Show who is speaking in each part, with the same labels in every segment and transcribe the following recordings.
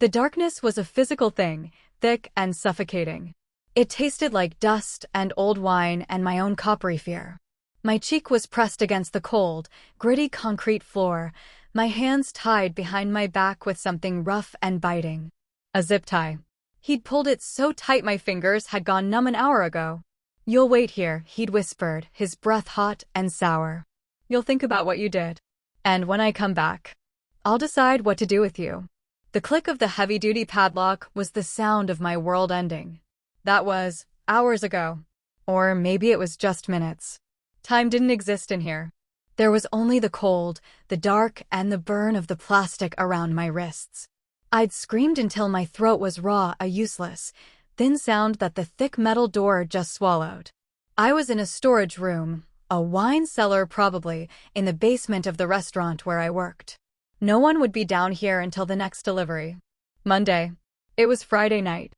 Speaker 1: The darkness was a physical thing, thick and suffocating. It tasted like dust and old wine and my own coppery fear. My cheek was pressed against the cold, gritty concrete floor, my hands tied behind my back with something rough and biting. A zip tie. He'd pulled it so tight my fingers had gone numb an hour ago. "You'll wait here," he'd whispered, his breath hot and sour. "You'll think about what you did. And when I come back, I'll decide what to do with you." The click of the heavy-duty padlock was the sound of my world ending. That was hours ago. Or maybe it was just minutes. Time didn't exist in here. There was only the cold, the dark, and the burn of the plastic around my wrists. I'd screamed until my throat was raw, a useless, thin sound that the thick metal door just swallowed. I was in a storage room, a wine cellar probably, in the basement of the restaurant where I worked. No one would be down here until the next delivery. Monday. It was Friday night.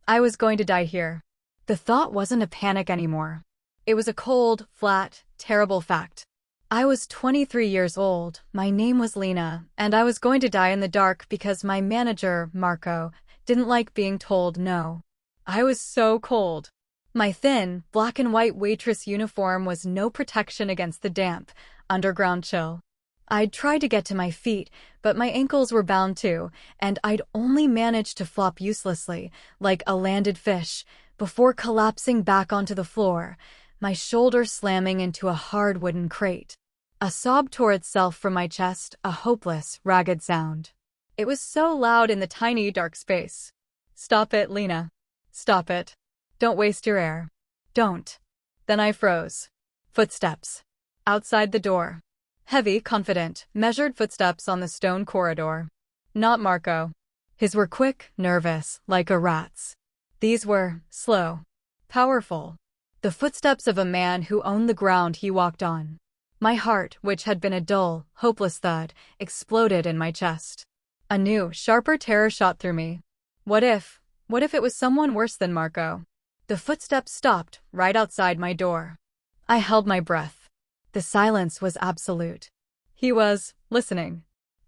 Speaker 1: I was going to die here. The thought wasn't a panic anymore. It was a cold, flat, terrible fact. I was 23 years old, my name was Lena, and I was going to die in the dark because my manager, Marco, didn't like being told no. I was so cold. My thin, black and white waitress uniform was no protection against the damp, underground chill. I'd tried to get to my feet, but my ankles were bound too, and I'd only managed to flop uselessly, like a landed fish, before collapsing back onto the floor, my shoulder slamming into a hard wooden crate. A sob tore itself from my chest, a hopeless, ragged sound. It was so loud in the tiny, dark space. "Stop it, Lena. Stop it. Don't waste your air. Don't." Then I froze. Footsteps. Outside the door. Heavy, confident, measured footsteps on the stone corridor. Not Marco. His were quick, nervous, like a rat's. These were slow, powerful. The footsteps of a man who owned the ground he walked on. My heart, which had been a dull, hopeless thud, exploded in my chest. A new, sharper terror shot through me. What if it was someone worse than Marco? The footsteps stopped right outside my door. I held my breath. The silence was absolute. He was listening.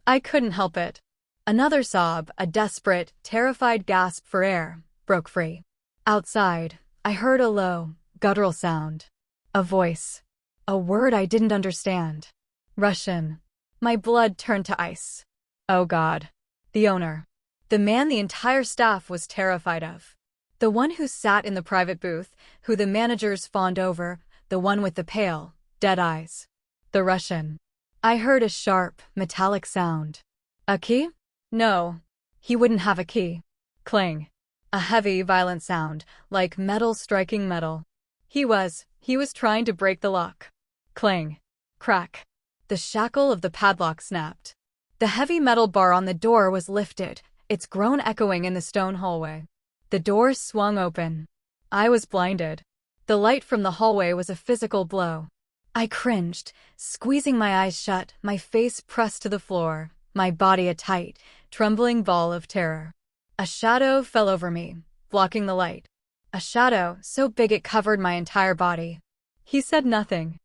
Speaker 1: I couldn't help it. Another sob, a desperate, terrified gasp for air, broke free. Outside, I heard a low, guttural sound. A voice. A word I didn't understand. Russian. My blood turned to ice. Oh God. The owner. The man the entire staff was terrified of. The one who sat in the private booth, who the managers fawned over, the one with the pale, dead eyes. The Russian. I heard a sharp, metallic sound. A key? No. He wouldn't have a key. Clang. A heavy, violent sound, like metal striking metal. He was trying to break the lock. Clang. Crack. The shackle of the padlock snapped. The heavy metal bar on the door was lifted, its groan echoing in the stone hallway. The door swung open. I was blinded. The light from the hallway was a physical blow. I cringed, squeezing my eyes shut, my face pressed to the floor, my body a tight, trembling ball of terror. A shadow fell over me, blocking the light. A shadow so big it covered my entire body. He said nothing.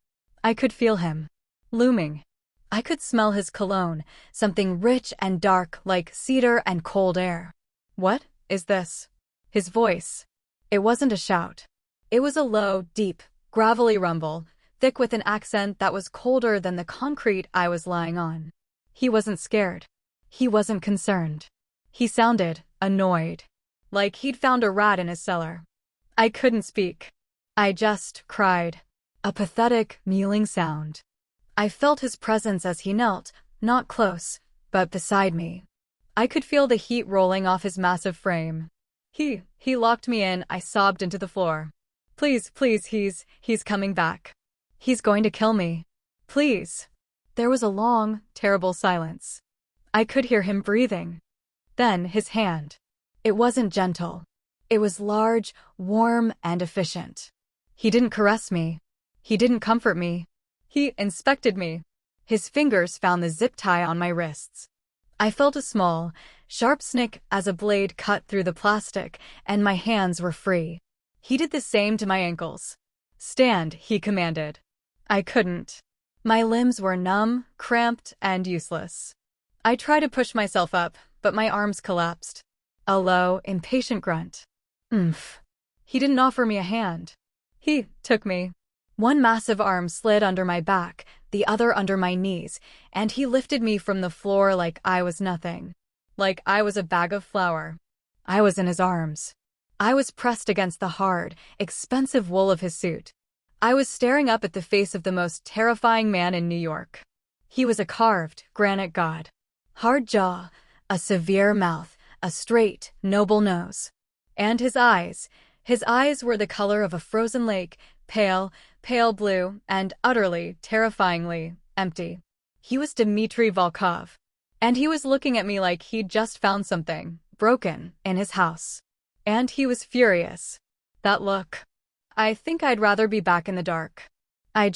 Speaker 1: I could feel him. Looming. I could smell his cologne, something rich and dark like cedar and cold air. "What is this?" His voice. It wasn't a shout. It was a low, deep, gravelly rumble, thick with an accent that was colder than the concrete I was lying on. He wasn't scared. He wasn't concerned. He sounded annoyed. Like he'd found a rat in his cellar. I couldn't speak. I just cried. A pathetic, mewling sound. I felt his presence as he knelt, not close, but beside me. I could feel the heat rolling off his massive frame. He locked me in, I sobbed into the floor. "Please, please, he's coming back. He's going to kill me. Please." There was a long, terrible silence. I could hear him breathing. Then his hand. It wasn't gentle. It was large, warm, and efficient. He didn't caress me. He didn't comfort me. He inspected me. His fingers found the zip tie on my wrists. I felt a small, sharp snick as a blade cut through the plastic, and my hands were free. He did the same to my ankles. "Stand," he commanded. I couldn't. My limbs were numb, cramped, and useless. I tried to push myself up, but my arms collapsed. A low, impatient grunt. Oomph. He didn't offer me a hand. He took me. One massive arm slid under my back, the other under my knees, and he lifted me from the floor like I was nothing. Like I was a bag of flour. I was in his arms. I was pressed against the hard, expensive wool of his suit. I was staring up at the face of the most terrifying man in New York. He was a carved, granite god. Hard jaw, a severe mouth, a straight, noble nose. And his eyes were the color of a frozen lake, pale, pale blue, and utterly, terrifyingly, empty. He was Dimitri Volkov. And he was looking at me like he'd just found something broken in his house. And he was furious. That look. I think I'd rather be back in the dark. I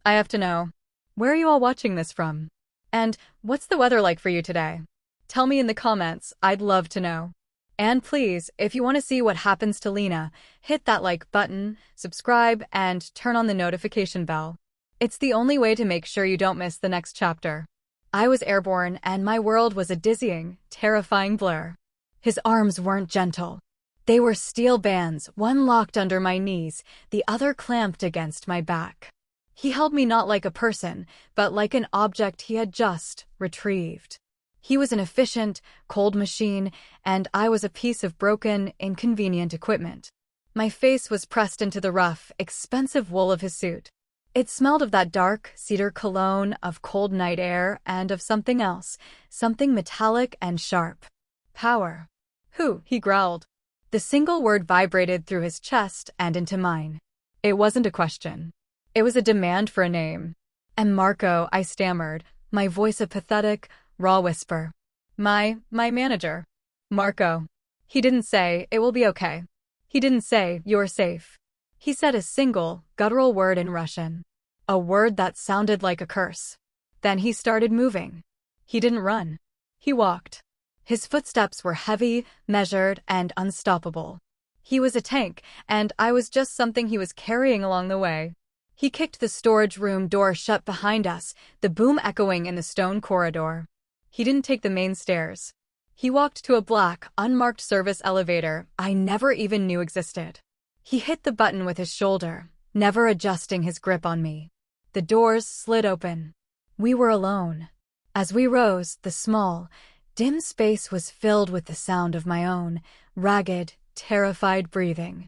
Speaker 1: have to know. Where are you all watching this from? And what's the weather like for you today? Tell me in the comments, I'd love to know. And please, if you want to see what happens to Lena, hit that like button, subscribe, and turn on the notification bell. It's the only way to make sure you don't miss the next chapter. I was airborne, and my world was a dizzying, terrifying blur. His arms weren't gentle. They were steel bands, one locked under my knees, the other clamped against my back. He held me not like a person, but like an object he had just retrieved. He was an efficient, cold machine, and I was a piece of broken, inconvenient equipment. My face was pressed into the rough, expensive wool of his suit. It smelled of that dark, cedar cologne, of cold night air, and of something else, something metallic and sharp. Power. Who? He growled. The single word vibrated through his chest and into mine. It wasn't a question. It was a demand for a name. And Marco, I stammered, my voice a pathetic, raw whisper. My manager. Marco. He didn't say, it will be okay. He didn't say, you're safe. He said a single, guttural word in Russian. A word that sounded like a curse. Then he started moving. He didn't run. He walked. His footsteps were heavy, measured, and unstoppable. He was a tank, and I was just something he was carrying along the way. He kicked the storage room door shut behind us, the boom echoing in the stone corridor. He didn't take the main stairs. He walked to a black, unmarked service elevator I never even knew existed. He hit the button with his shoulder, never adjusting his grip on me. The doors slid open. We were alone. As we rose, the small, dim space was filled with the sound of my own, ragged, terrified breathing.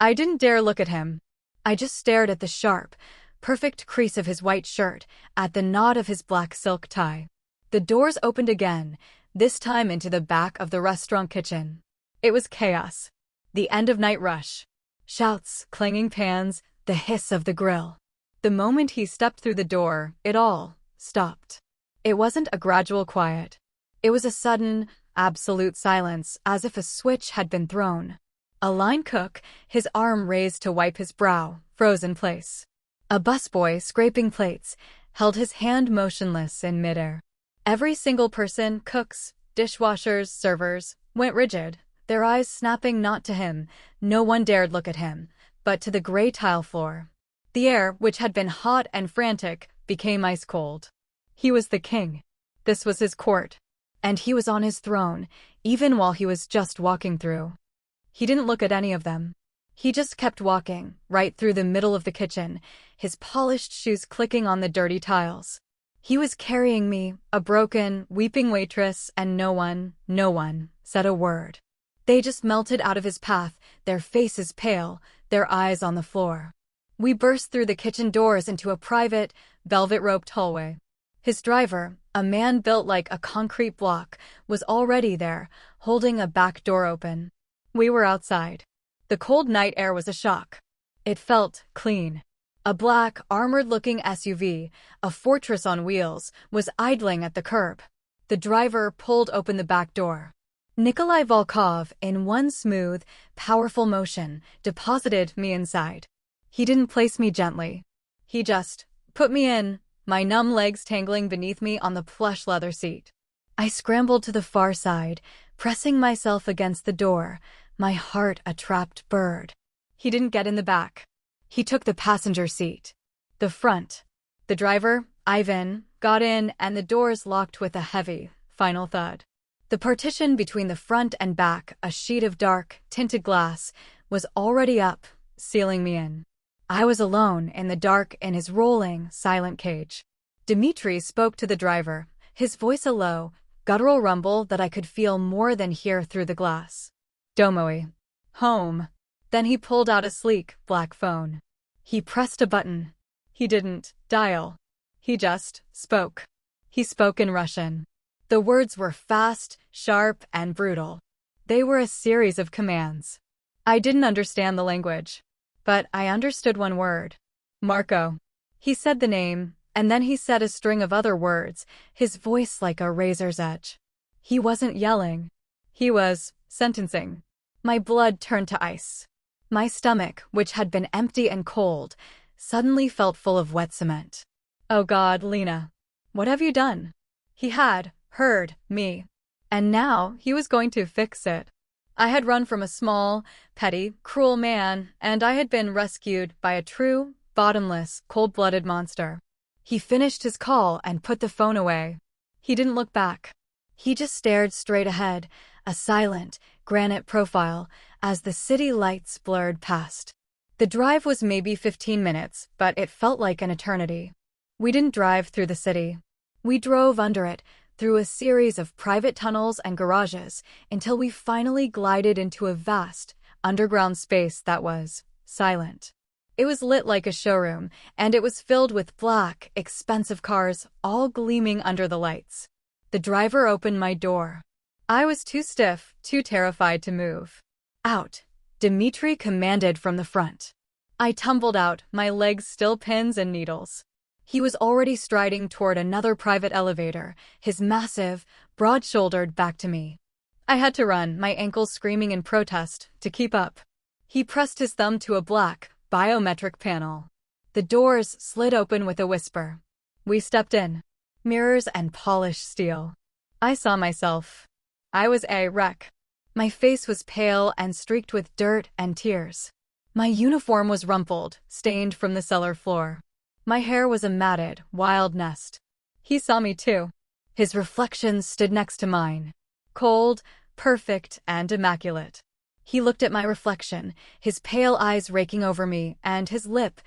Speaker 1: I didn't dare look at him. I just stared at the sharp, perfect crease of his white shirt, at the knot of his black silk tie. The doors opened again, this time into the back of the restaurant kitchen. It was chaos. The end of night rush. Shouts, clanging pans, the hiss of the grill. The moment he stepped through the door, it all stopped. It wasn't a gradual quiet. It was a sudden, absolute silence, as if a switch had been thrown. A line cook, his arm raised to wipe his brow, froze in place. A busboy, scraping plates, held his hand motionless in midair. Every single person, cooks, dishwashers, servers, went rigid, their eyes snapping not to him. No one dared look at him, but to the gray tile floor. The air, which had been hot and frantic, became ice cold. He was the king. This was his court. And he was on his throne, even while he was just walking through. He didn't look at any of them. He just kept walking, right through the middle of the kitchen, his polished shoes clicking on the dirty tiles. He was carrying me, a broken, weeping waitress, and no one said a word. They just melted out of his path, their faces pale, their eyes on the floor. We burst through the kitchen doors into a private, velvet-roped hallway. His driver, a man built like a concrete block, was already there, holding a back door open. We were outside. The cold night air was a shock. It felt clean. A black, armored-looking SUV, a fortress on wheels, was idling at the curb. The driver pulled open the back door. Nikolai Volkov, in one smooth, powerful motion, deposited me inside. He didn't place me gently. He just put me in, my numb legs tangling beneath me on the plush leather seat. I scrambled to the far side, pressing myself against the door, my heart a trapped bird. He didn't get in the back. He took the passenger seat. The front. The driver, Ivan, got in, and the doors locked with a heavy, final thud. The partition between the front and back, a sheet of dark, tinted glass, was already up, sealing me in. I was alone in the dark in his rolling, silent cage. Dimitri spoke to the driver, his voice a low, guttural rumble that I could feel more than hear through the glass. Domoi. Home. Then he pulled out a sleek, black phone. He pressed a button. He didn't dial. He just spoke. He spoke in Russian. The words were fast, sharp, and brutal. They were a series of commands. I didn't understand the language, but I understood one word. Marco. He said the name, and then he said a string of other words, his voice like a razor's edge. He wasn't yelling. He was sentencing. My blood turned to ice. My stomach, which had been empty and cold, suddenly felt full of wet cement. Oh God, Lena. What have you done? He had heard me, and now he was going to fix it. I had run from a small, petty, cruel man, and I had been rescued by a true, bottomless, cold-blooded monster. He finished his call and put the phone away. He didn't look back. He just stared straight ahead, a silent, granite profile, as the city lights blurred past. The drive was maybe 15 minutes, but it felt like an eternity. We didn't drive through the city. We drove under it, through a series of private tunnels and garages, until we finally glided into a vast, underground space that was silent. It was lit like a showroom, and it was filled with black, expensive cars, all gleaming under the lights. The driver opened my door. I was too stiff, too terrified to move. Out, Dimitri commanded from the front. I tumbled out, my legs still pins and needles. He was already striding toward another private elevator, his massive, broad-shouldered back to me. I had to run, my ankles screaming in protest, to keep up. He pressed his thumb to a black, biometric panel. The doors slid open with a whisper. We stepped in. Mirrors and polished steel. I saw myself. I was a wreck. My face was pale and streaked with dirt and tears. My uniform was rumpled, stained from the cellar floor. My hair was a matted, wild nest. He saw me too. His reflection stood next to mine. Cold, perfect, and immaculate. He looked at my reflection, his pale eyes raking over me, and his lip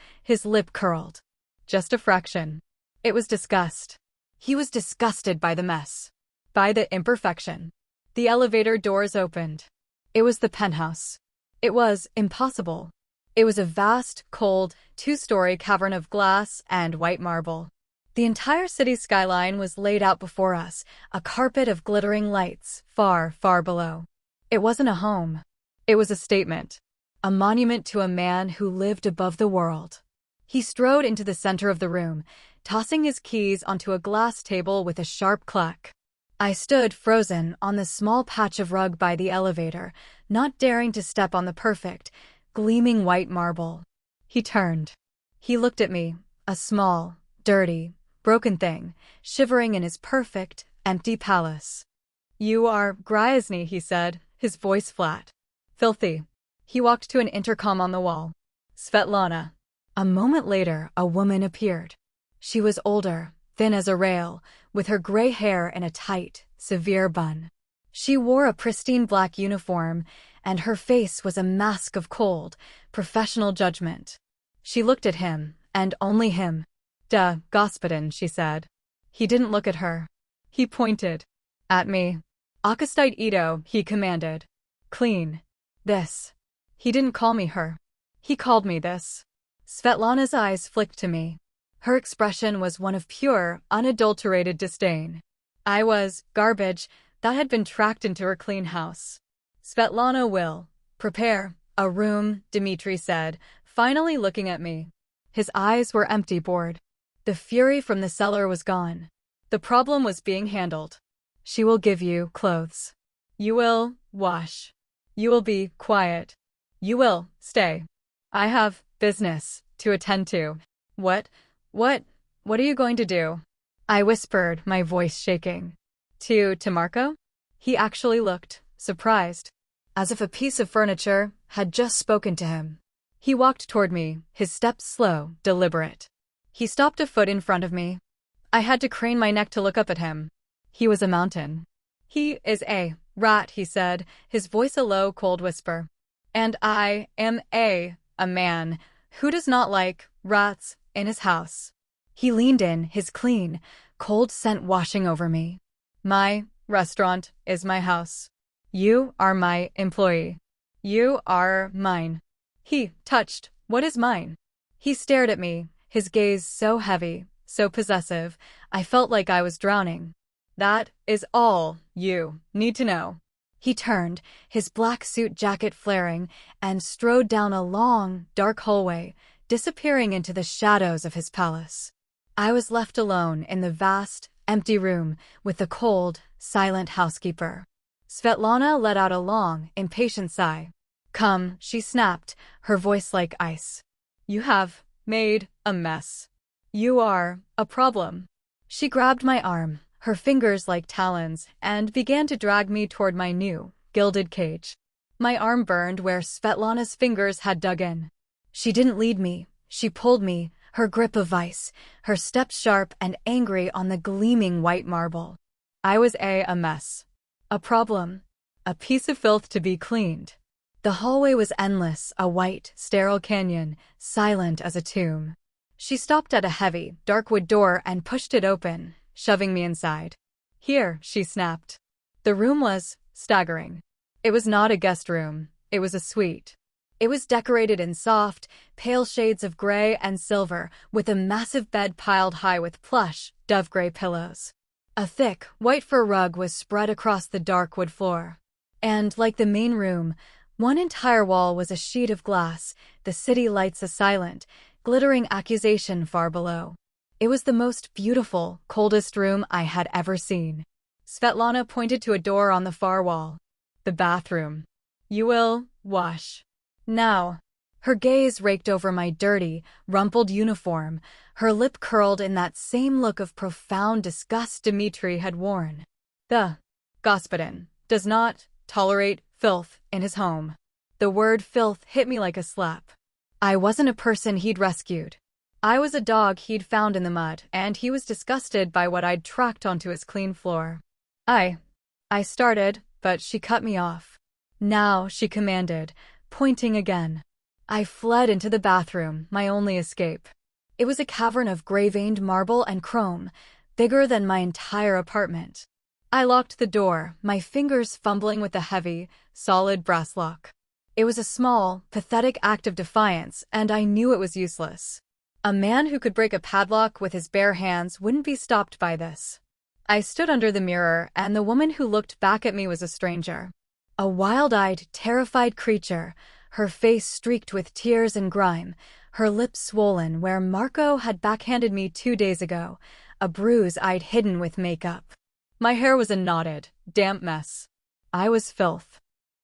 Speaker 1: curled. Just a fraction. It was disgust. He was disgusted by the mess. By the imperfection. The elevator doors opened. It was the penthouse. It was impossible. It was a vast, cold, two-story cavern of glass and white marble. The entire city skyline was laid out before us, a carpet of glittering lights, far, far below. It wasn't a home. It was a statement. A monument to a man who lived above the world. He strode into the center of the room, tossing his keys onto a glass table with a sharp clack. I stood frozen on the small patch of rug by the elevator, not daring to step on the perfect, gleaming white marble. He turned. He looked at me, a small, dirty, broken thing, shivering in his perfect, empty palace. You are Gryazny, he said, his voice flat. Filthy. He walked to an intercom on the wall. Svetlana. A moment later, a woman appeared. She was older, thin as a rail, with her gray hair in a tight, severe bun. She wore a pristine black uniform, and her face was a mask of cold, professional judgment. She looked at him, and only him. Duh, Господин, she said. He didn't look at her. He pointed. At me. Akastite Ito, he commanded. Clean. This. He didn't call me her. He called me this. Svetlana's eyes flicked to me. Her expression was one of pure, unadulterated disdain. I was garbage that had been tracked into her clean house. Svetlana will prepare a room, Dimitri said, finally looking at me. His eyes were empty, bored. The fury from the cellar was gone. The problem was being handled. She will give you clothes. You will wash. You will be quiet. You will stay. I have business to attend to. What are you going to do? I whispered, my voice shaking. To Marco? He actually looked surprised, as if a piece of furniture had just spoken to him. He walked toward me, his steps slow, deliberate. He stopped a foot in front of me. I had to crane my neck to look up at him. He was a mountain. He is a rat, he said, his voice a low, cold whisper. And I am a man who does not like rats in his house. He leaned in, his clean, cold scent washing over me. My restaurant is my house. You are my employee. You are mine. He touched. What is mine? He stared at me, his gaze so heavy, so possessive, I felt like I was drowning. That is all you need to know. He turned, his black suit jacket flaring, and strode down a long, dark hallway, disappearing into the shadows of his palace. I was left alone in the vast, empty room with the cold, silent housekeeper. Svetlana let out a long, impatient sigh. Come, she snapped, her voice like ice. You have made a mess. You are a problem. She grabbed my arm, her fingers like talons, and began to drag me toward my new, gilded cage. My arm burned where Svetlana's fingers had dug in. She didn't lead me, she pulled me, her grip of ice, her steps sharp and angry on the gleaming white marble. I was a mess. A problem. A piece of filth to be cleaned. The hallway was endless, a white, sterile canyon, silent as a tomb. She stopped at a heavy, dark wood door and pushed it open, shoving me inside. Here, she snapped. The room was staggering. It was not a guest room, it was a suite. It was decorated in soft, pale shades of gray and silver, with a massive bed piled high with plush, dove-gray pillows. A thick, white fur rug was spread across the dark wood floor. And, like the main room, one entire wall was a sheet of glass, the city lights a silent, glittering accusation far below. It was the most beautiful, coldest room I had ever seen. Svetlana pointed to a door on the far wall. The bathroom. You will wash. Now. Her gaze raked over my dirty, rumpled uniform, her lip curled in that same look of profound disgust Dimitri had worn. The Господин does not tolerate filth in his home. The word filth hit me like a slap. I wasn't a person he'd rescued. I was a dog he'd found in the mud, and he was disgusted by what I'd tracked onto his clean floor. I started, but she cut me off. Now, she commanded, pointing again. I fled into the bathroom, my only escape. It was a cavern of gray-veined marble and chrome, bigger than my entire apartment. I locked the door, my fingers fumbling with the heavy, solid brass lock. It was a small, pathetic act of defiance, and I knew it was useless. A man who could break a padlock with his bare hands wouldn't be stopped by this. I stood under the mirror, and the woman who looked back at me was a stranger. A wild-eyed, terrified creature, her face streaked with tears and grime, her lips swollen where Marco had backhanded me 2 days ago, a bruise I'd hidden with makeup. My hair was a knotted, damp mess. I was filth.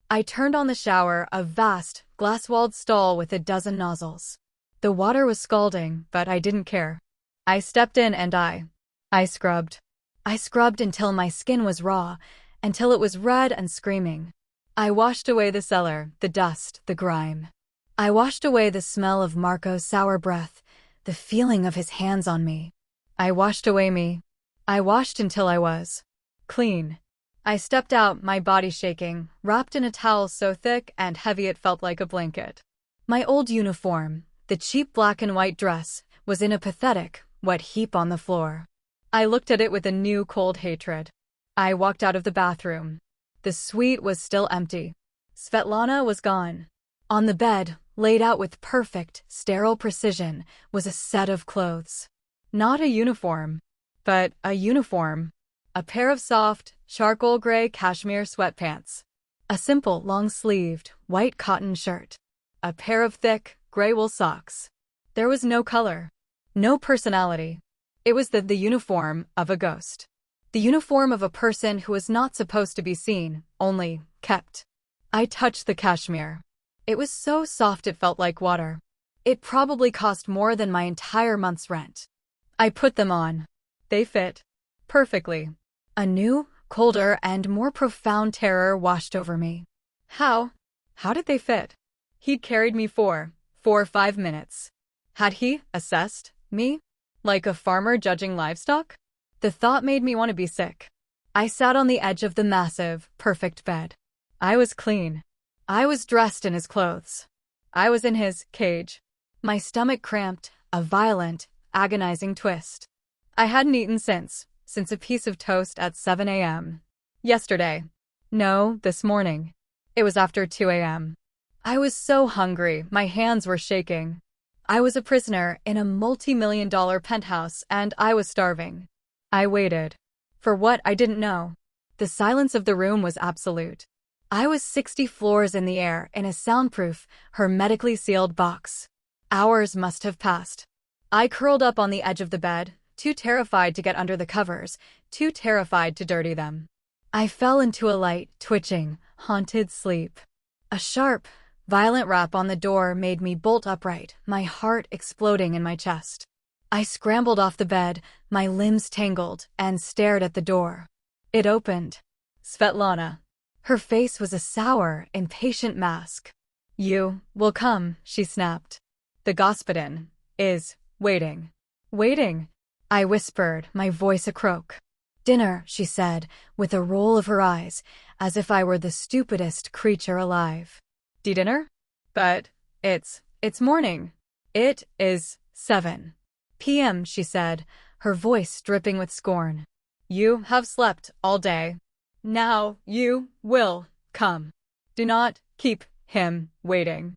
Speaker 1: I turned on the shower, a vast, glass-walled stall with a dozen nozzles. The water was scalding, but I didn't care. I stepped in and I scrubbed. I scrubbed until my skin was raw, until it was red and screaming. I washed away the cellar, the dust, the grime. I washed away the smell of Marco's sour breath, the feeling of his hands on me. I washed away me. I washed until I was clean. I stepped out, my body shaking, wrapped in a towel so thick and heavy it felt like a blanket. My old uniform, the cheap black and white dress, was in a pathetic, wet heap on the floor. I looked at it with a new cold hatred. I walked out of the bathroom. The suite was still empty. Svetlana was gone. On the bed, laid out with perfect, sterile precision, was a set of clothes. Not a uniform, but a uniform. A pair of soft, charcoal gray cashmere sweatpants. A simple, long-sleeved, white cotton shirt. A pair of thick, gray wool socks. There was no color. No personality. It was the uniform of a ghost. The uniform of a person who was not supposed to be seen, only kept. I touched the cashmere. It was so soft it felt like water. It probably cost more than my entire month's rent. I put them on. They fit perfectly. A new, colder, and more profound terror washed over me. How did they fit? He'd carried me for 4 or 5 minutes. Had he assessed me like a farmer judging livestock? The thought made me want to be sick. I sat on the edge of the massive, perfect bed. I was clean. I was dressed in his clothes. I was in his cage. My stomach cramped, a violent, agonizing twist. I hadn't eaten since a piece of toast at 7 a.m. Yesterday. No, this morning. It was after 2 a.m. I was so hungry, my hands were shaking. I was a prisoner in a multi-million-dollar penthouse, and I was starving. I waited. For what, I didn't know. The silence of the room was absolute. I was 60 floors in the air in a soundproof, hermetically sealed box. Hours must have passed. I curled up on the edge of the bed, too terrified to get under the covers, too terrified to dirty them. I fell into a light, twitching, haunted sleep. A sharp, violent rap on the door made me bolt upright, my heart exploding in my chest. I scrambled off the bed, my limbs tangled, and stared at the door. It opened. Svetlana. Her face was a sour, impatient mask. "You will come," she snapped. "The господин is waiting." "Waiting?" I whispered, my voice a croak. "Dinner," she said, with a roll of her eyes, as if I were the stupidest creature alive. "Dinner? But it's morning. It is 7 p.m., she said, her voice dripping with scorn. "You have slept all day. Now you will come. Do not keep him waiting."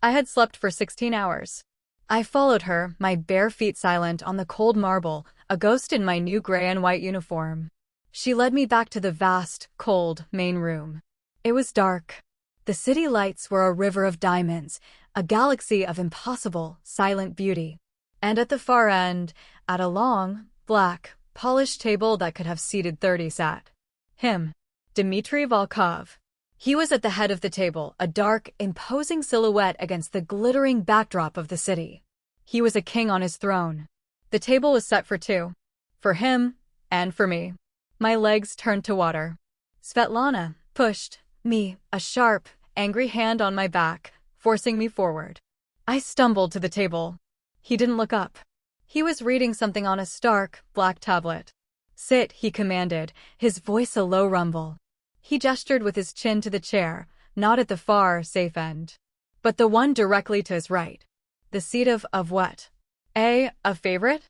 Speaker 1: I had slept for 16 hours. I followed her, my bare feet silent on the cold marble, a ghost in my new gray and white uniform. She led me back to the vast, cold, main room. It was dark. The city lights were a river of diamonds, a galaxy of impossible, silent beauty. And at the far end, at a long, black, polished table that could have seated 30 sat him, Dimitri Volkov. He was at the head of the table, a dark, imposing silhouette against the glittering backdrop of the city. He was a king on his throne. The table was set for two. For him, and for me. My legs turned to water. Svetlana pushed me, a sharp, angry hand on my back, forcing me forward. I stumbled to the table. He didn't look up. He was reading something on a stark, black tablet. "Sit," he commanded, his voice a low rumble. He gestured with his chin to the chair, not at the far, safe end, but the one directly to his right. The seat of what? A favorite?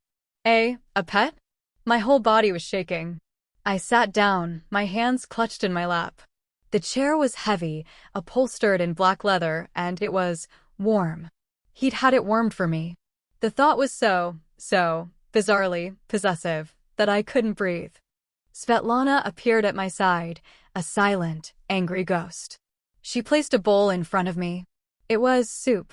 Speaker 1: A pet? My whole body was shaking. I sat down, my hands clutched in my lap. The chair was heavy, upholstered in black leather, and it was warm. He'd had it warmed for me. The thought was so bizarrely possessive that I couldn't breathe. Svetlana appeared at my side, a silent, angry ghost. She placed a bowl in front of me. It was soup.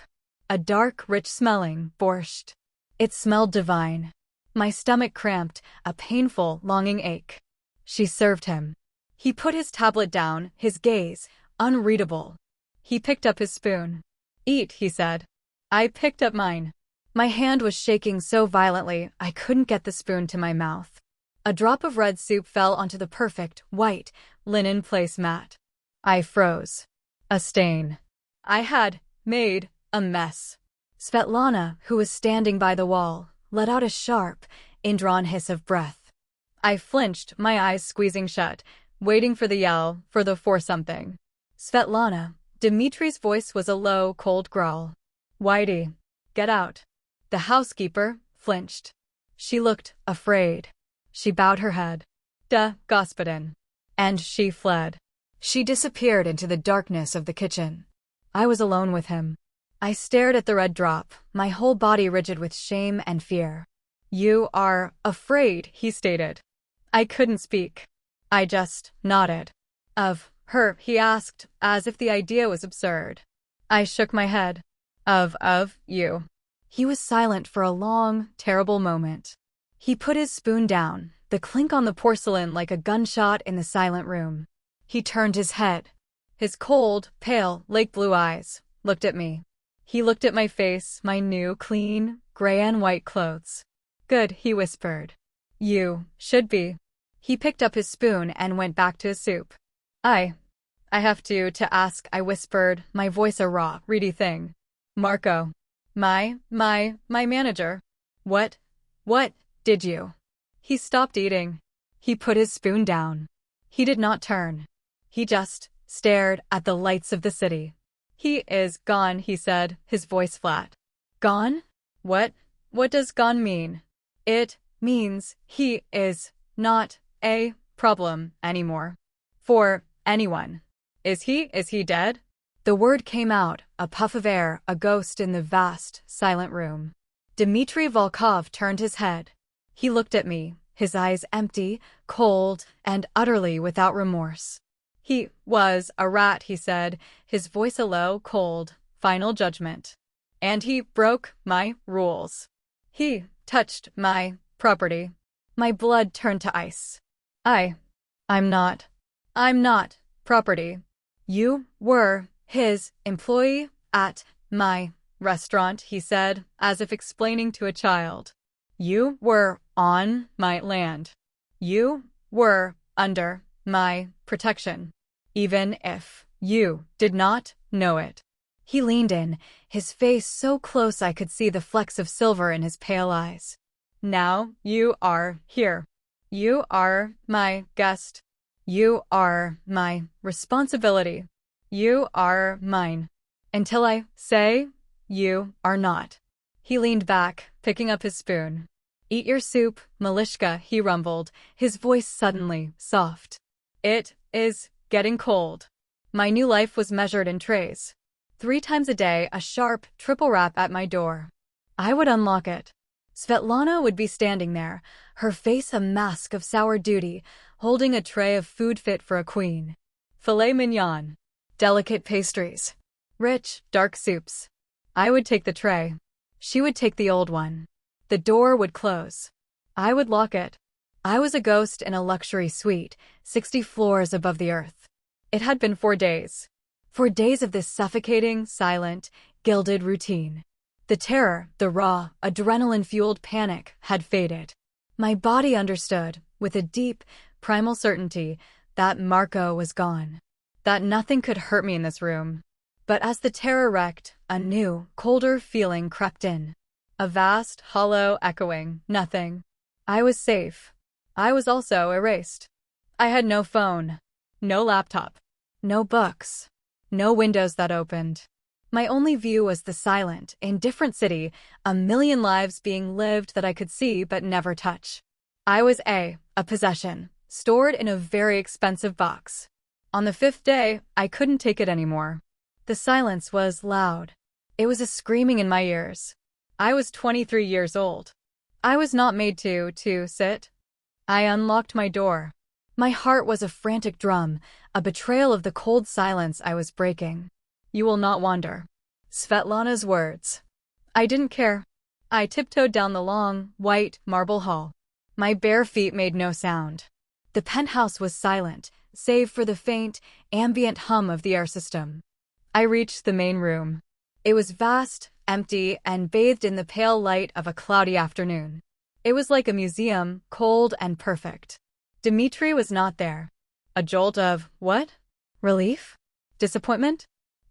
Speaker 1: A dark, rich-smelling borscht. It smelled divine. My stomach cramped, a painful, longing ache. She served him. He put his tablet down, his gaze unreadable. He picked up his spoon. "Eat," he said. I picked up mine. My hand was shaking so violently I couldn't get the spoon to my mouth. A drop of red soup fell onto the perfect, white, linen placemat. I froze. A stain. I had made a mess. Svetlana, who was standing by the wall, let out a sharp, indrawn hiss of breath. I flinched, my eyes squeezing shut, waiting for the yell, for something. "Svetlana." Dimitri's voice was a low, cold growl. "Whitey, get out." The housekeeper flinched. She looked afraid. She bowed her head. "Da, господин." And she fled. She disappeared into the darkness of the kitchen. I was alone with him. I stared at the red drop, my whole body rigid with shame and fear. "You are afraid," he stated. I couldn't speak. I just nodded. "Of her?" he asked, as if the idea was absurd. I shook my head. Of you." He was silent for a long, terrible moment. He put his spoon down, the clink on the porcelain like a gunshot in the silent room. He turned his head. His cold, pale, lake-blue eyes looked at me. He looked at my face, my new, clean, gray and white clothes. "Good," he whispered. "You should be." He picked up his spoon and went back to his soup. I have to ask," I whispered, my voice a raw, reedy thing. "Marco. My manager. What did you?" He stopped eating. He put his spoon down. He did not turn. He just stared at the lights of the city. He is gone, he said, his voice flat. Gone? What? What does gone mean? It means he is not a problem anymore. For anyone. Is he dead? The word came out, a puff of air, a ghost in the vast, silent room. Dimitri Volkov turned his head. He looked at me, his eyes empty, cold, and utterly without remorse. He was a rat, he said, his voice a low, cold, final judgment. And he broke my rules. He touched my property. My blood turned to ice. I'm not property. You were his employee at my restaurant, he said, as if explaining to a child. You were on my land. You were under my protection, even if you did not know it. He leaned in, his face so close I could see the flecks of silver in his pale eyes. Now you are here. You are my guest. You are my responsibility. You are mine. Until I say you are not. He leaned back, picking up his spoon. Eat your soup, Malishka, he rumbled, his voice suddenly soft. It is getting cold. My new life was measured in trays. 3 times a day, a sharp, triple rap at my door. I would unlock it. Svetlana would be standing there, her face a mask of sour duty, holding a tray of food fit for a queen. Filet mignon. Delicate pastries. Rich, dark soups. I would take the tray. She would take the old one. The door would close. I would lock it. I was a ghost in a luxury suite, 60 floors above the earth. It had been 4 days. 4 days of this suffocating, silent, gilded routine. The terror, the raw, adrenaline-fueled panic had faded. My body understood, with a deep, primal certainty, that Marco was gone. That nothing could hurt me in this room. But as the terror wrecked, a new, colder feeling crept in. A vast, hollow, echoing nothing. I was safe. I was also erased. I had no phone, no laptop, no books, no windows that opened. My only view was the silent, indifferent city, a million lives being lived that I could see but never touch. I was a possession, stored in a very expensive box. On the 5th day, I couldn't take it anymore. The silence was loud. It was a screaming in my ears. I was 23 years old. I was not made to sit. I unlocked my door. My heart was a frantic drum, a betrayal of the cold silence I was breaking. You will not wander. Svetlana's words. I didn't care. I tiptoed down the long, white marble hall. My bare feet made no sound. The penthouse was silent, save for the faint, ambient hum of the air system. I reached the main room. It was vast, empty, and bathed in the pale light of a cloudy afternoon. It was like a museum, cold and perfect. Dimitri was not there. A jolt of, what? Relief? Disappointment?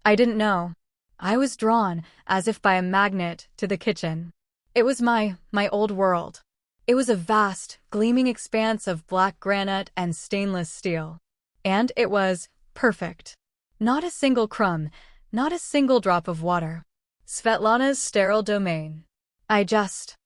Speaker 1: I didn't know. I was drawn, as if by a magnet, to the kitchen. It was my old world. It was a vast, gleaming expanse of black granite and stainless steel. And it was perfect. Not a single crumb, not a single drop of water. Svetlana's sterile domain. I just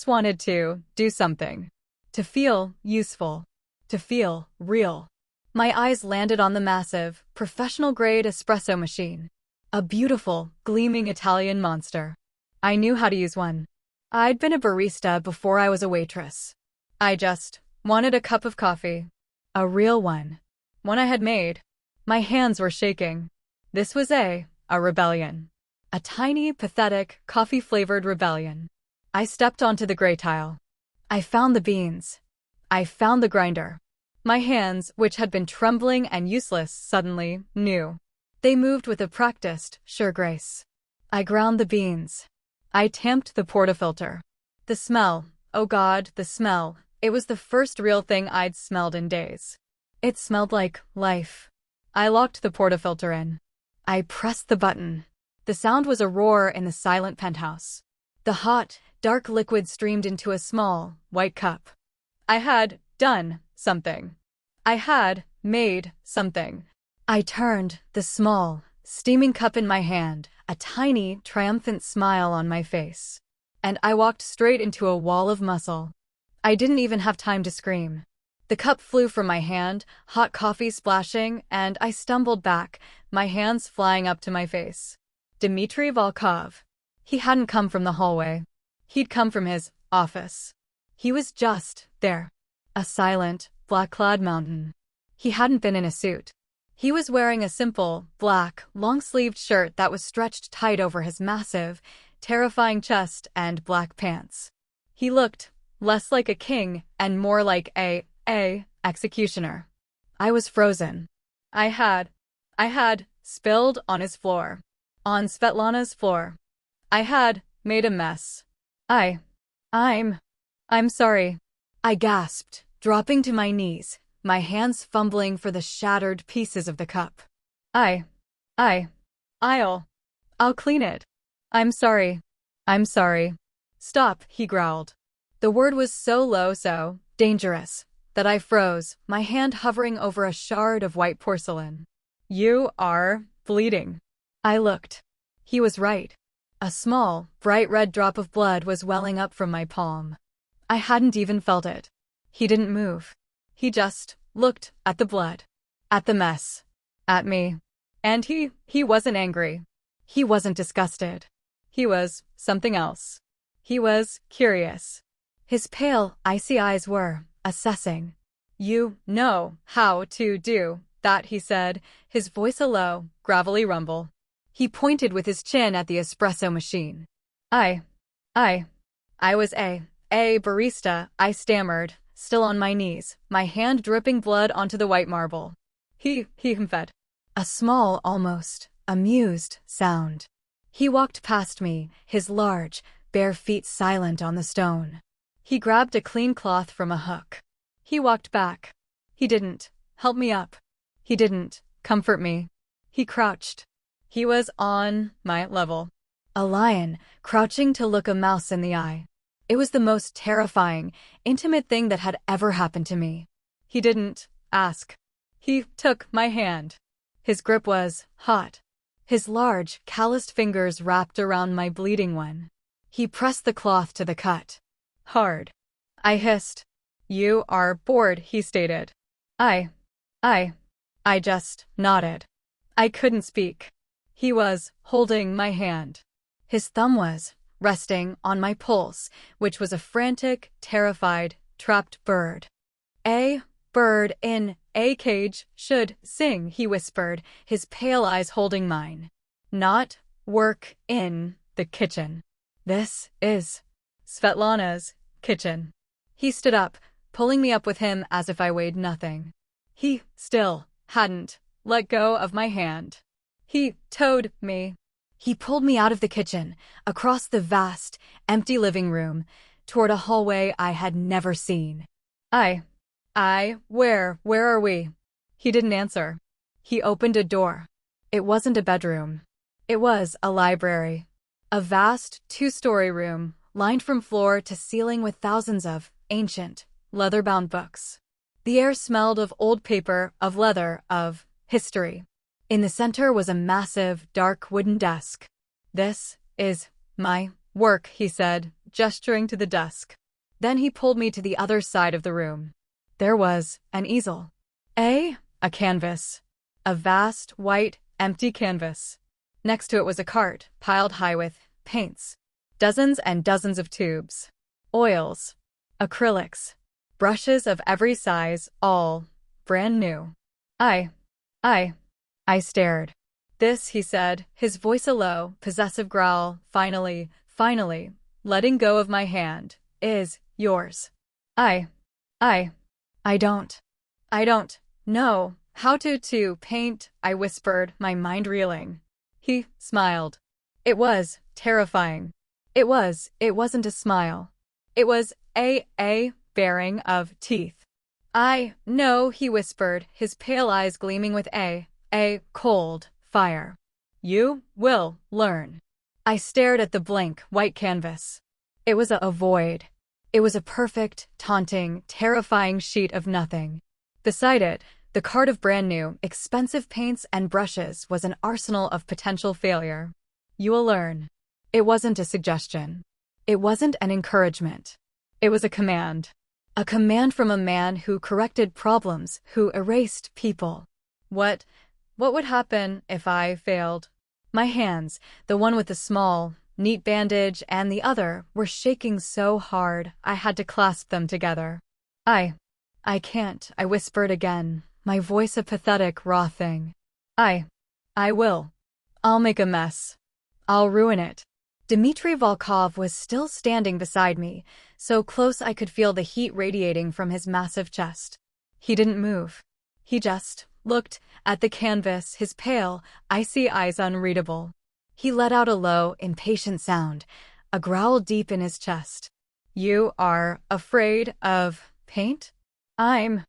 Speaker 1: wanted to do something. To feel useful. To feel real. My eyes landed on the massive, professional-grade espresso machine. A beautiful, gleaming Italian monster. I knew how to use one. I'd been a barista before I was a waitress. I just wanted a cup of coffee. A real one. One I had made. My hands were shaking. This was a rebellion. A tiny, pathetic, coffee-flavored rebellion. I stepped onto the gray tile. I found the beans. I found the grinder. My hands, which had been trembling and useless, suddenly knew. They moved with a practiced, sure grace. I ground the beans. I tamped the portafilter. The smell, oh God, the smell. It was the first real thing I'd smelled in days. It smelled like life. I locked the portafilter in. I pressed the button. The sound was a roar in the silent penthouse. The hot, dark liquid streamed into a small, white cup. I had done something. I had made something. I turned, the small, steaming cup in my hand, a tiny, triumphant smile on my face. And I walked straight into a wall of muscle. I didn't even have time to scream. The cup flew from my hand, hot coffee splashing, and I stumbled back, my hands flying up to my face. Dimitri Volkov. He hadn't come from the hallway. He'd come from his office. He was just there. A silent, black-clad mountain. He hadn't been in a suit. He was wearing a simple, black, long-sleeved shirt that was stretched tight over his massive, terrifying chest and black pants. He looked less like a king and more like a executioner. I was frozen. I had spilled on his floor. On Svetlana's floor. I had made a mess. I'm sorry. I gasped, dropping to my knees, my hands fumbling for the shattered pieces of the cup. I'll clean it. I'm sorry. Stop, he growled. The word was so low, so dangerous, that I froze, my hand hovering over a shard of white porcelain. You are bleeding. I looked. He was right. A small, bright red drop of blood was welling up from my palm. I hadn't even felt it. He didn't move. He just looked at the blood, at the mess, at me. And he wasn't angry. He wasn't disgusted. He was something else. He was curious. His pale, icy eyes were assessing. You know how to do that, he said, his voice a low, gravelly rumble. He pointed with his chin at the espresso machine. I was a barista, I stammered, still on my knees, my hand dripping blood onto the white marble. He fed. A small, almost amused sound. He walked past me, his large, bare feet silent on the stone. He grabbed a clean cloth from a hook. He walked back. He didn't help me up. He didn't comfort me. He crouched. He was on my level. A lion, crouching to look a mouse in the eye. It was the most terrifying, intimate thing that had ever happened to me. He didn't ask. He took my hand. His grip was hot. His large, calloused fingers wrapped around my bleeding one. He pressed the cloth to the cut. Hard. I hissed. You are bored, he stated. I just nodded. I couldn't speak. He was holding my hand. His thumb was resting on my pulse, which was a frantic, terrified, trapped bird. A bird in a cage should sing, he whispered, his pale eyes holding mine. Not work in the kitchen. This is Svetlana's kitchen. He stood up, pulling me up with him as if I weighed nothing. He still hadn't let go of my hand. He towed me. He pulled me out of the kitchen, across the vast, empty living room, toward a hallway I had never seen. Where are we? He didn't answer. He opened a door. It wasn't a bedroom. It was a library. A vast, two-story room, lined from floor to ceiling with thousands of ancient, leather-bound books. The air smelled of old paper, of leather, of history. In the center was a massive, dark wooden desk. This is my work, he said, gesturing to the desk. Then he pulled me to the other side of the room. There was an easel. A canvas. A vast, white, empty canvas. Next to it was a cart, piled high with paints. Dozens and dozens of tubes. Oils. Acrylics. Brushes of every size, all brand new. I stared. This, he said, his voice a low, possessive growl, finally, letting go of my hand, is yours. I don't know how to paint, I whispered, my mind reeling. He smiled. It was terrifying. It wasn't a smile. It was a baring of teeth. I know, he whispered, his pale eyes gleaming with a cold fire. You will learn. I stared at the blank, white canvas. It was a void. It was a perfect, taunting, terrifying sheet of nothing. Beside it, the cart of brand new, expensive paints and brushes was an arsenal of potential failure. You will learn. It wasn't a suggestion. It wasn't an encouragement. It was a command. A command from a man who corrected problems, who erased people. What would happen if I failed? My hands, the one with the small, neat bandage and the other, were shaking so hard I had to clasp them together. I can't, I whispered again, my voice a pathetic, raw thing. I will. I'll make a mess. I'll ruin it. Dimitri Volkov was still standing beside me, so close I could feel the heat radiating from his massive chest. He didn't move. He just looked at the canvas, his pale, icy eyes unreadable. He let out a low, impatient sound, a growl deep in his chest. You are afraid of paint? I'm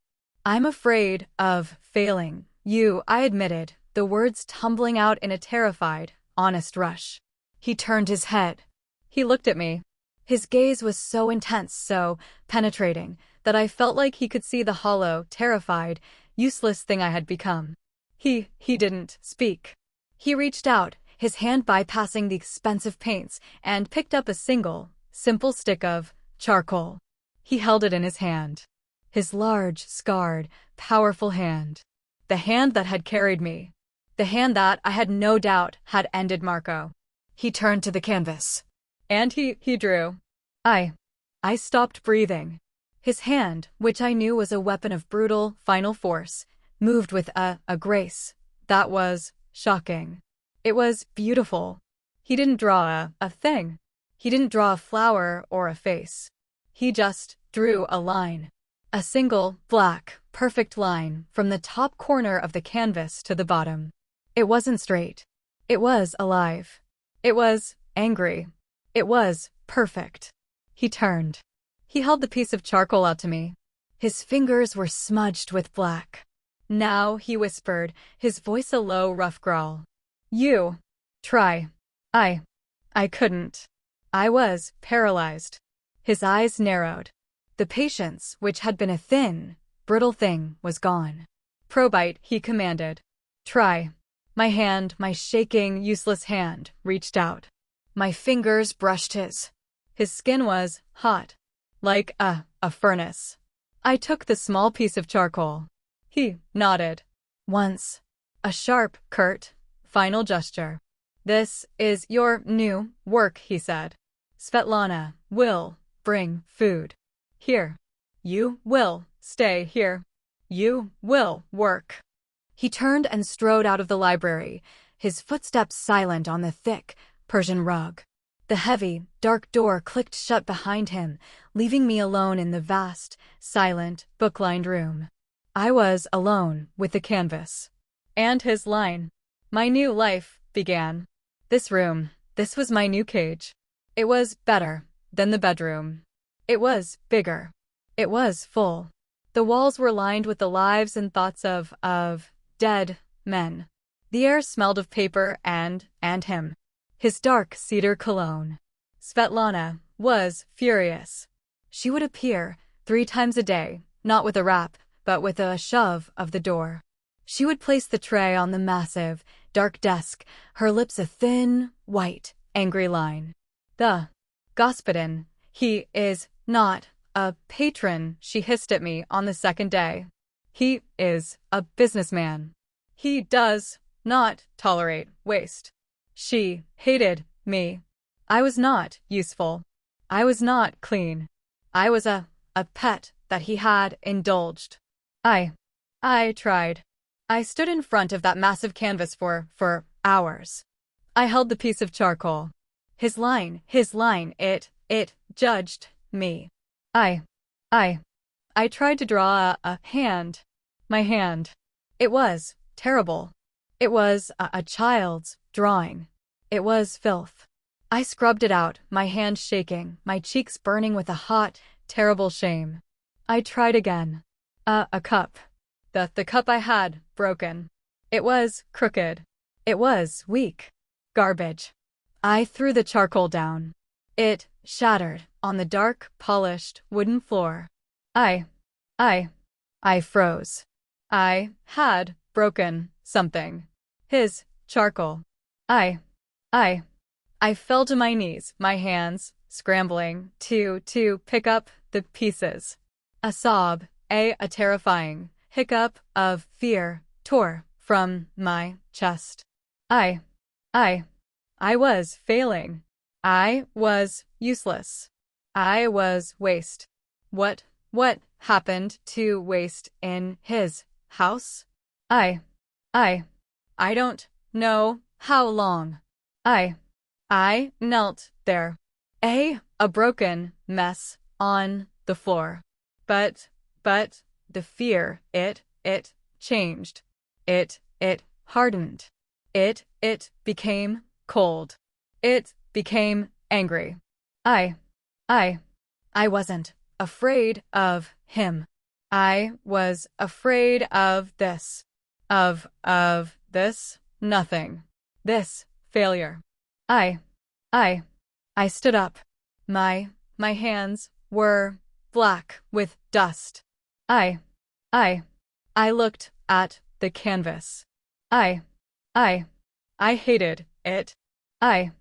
Speaker 1: afraid of failing you, I admitted, the words tumbling out in a terrified, honest rush. He turned his head. He looked at me. His gaze was so intense, so penetrating, that I felt like he could see the hollow, terrified, useless thing I had become. He didn't speak. He reached out, his hand bypassing the expensive paints, and picked up a single, simple stick of charcoal. He held it in his hand. His large, scarred, powerful hand. The hand that had carried me. The hand that, I had no doubt, had ended Marco. He turned to the canvas. And he drew. I stopped breathing. His hand, which I knew was a weapon of brutal, final force, moved with a grace that was shocking. It was beautiful. He didn't draw a thing. He didn't draw a flower or a face. He just drew a line. A single, black, perfect line from the top corner of the canvas to the bottom. It wasn't straight. It was alive. It was angry. It was perfect. He turned. He held the piece of charcoal out to me. His fingers were smudged with black. Now, he whispered, his voice a low, rough growl. You. Try. I couldn't. I was paralyzed. His eyes narrowed. The patience, which had been a thin, brittle thing, was gone. Probite, he commanded. Try. My hand, my shaking, useless hand, reached out. My fingers brushed his. His skin was hot, like a furnace. I took the small piece of charcoal. He nodded. Once. A sharp, curt, final gesture. This is your new work, he said. Svetlana will bring food. Here. You will stay here. You will work. He turned and strode out of the library, his footsteps silent on the thick Persian rug. The heavy, dark door clicked shut behind him, leaving me alone in the vast, silent, book-lined room. I was alone with the canvas. And his line. My new life began. This room, this was my new cage. It was better than the bedroom. It was bigger. It was full. The walls were lined with the lives and thoughts of dead men. The air smelled of paper and him. His dark cedar cologne. Svetlana was furious. She would appear 3 times a day, not with a rap, but with a shove of the door. She would place the tray on the massive, dark desk, her lips a thin, white, angry line. The Господин, he is not a patron, she hissed at me on the second day. He is a businessman. He does not tolerate waste. She hated me. I was not useful. I was not clean. I was a pet that he had indulged. I tried. I stood in front of that massive canvas for hours. I held the piece of charcoal. His line, it judged me. I tried to draw a hand. My hand. It was terrible. It was a child's drawing. It was filth. I scrubbed it out, my hand shaking, my cheeks burning with a hot, terrible shame. I tried again. A cup. The cup I had broken. It was crooked. It was weak. Garbage. I threw the charcoal down. It shattered on the dark, polished, wooden floor. I I froze. I had broken something. His charcoal. I I fell to my knees, my hands scrambling to pick up the pieces. A sob, a terrifying hiccup of fear tore from my chest. I I was failing. I was useless. I was waste. What happened to waste in his house? I don't know how long. I knelt there, a broken mess on the floor. But the fear, it changed. It hardened. It became cold. It became angry. I wasn't afraid of him. I was afraid of this. Of this nothing. This failure. I stood up. My hands were black with dust. I looked at the canvas. I hated it. I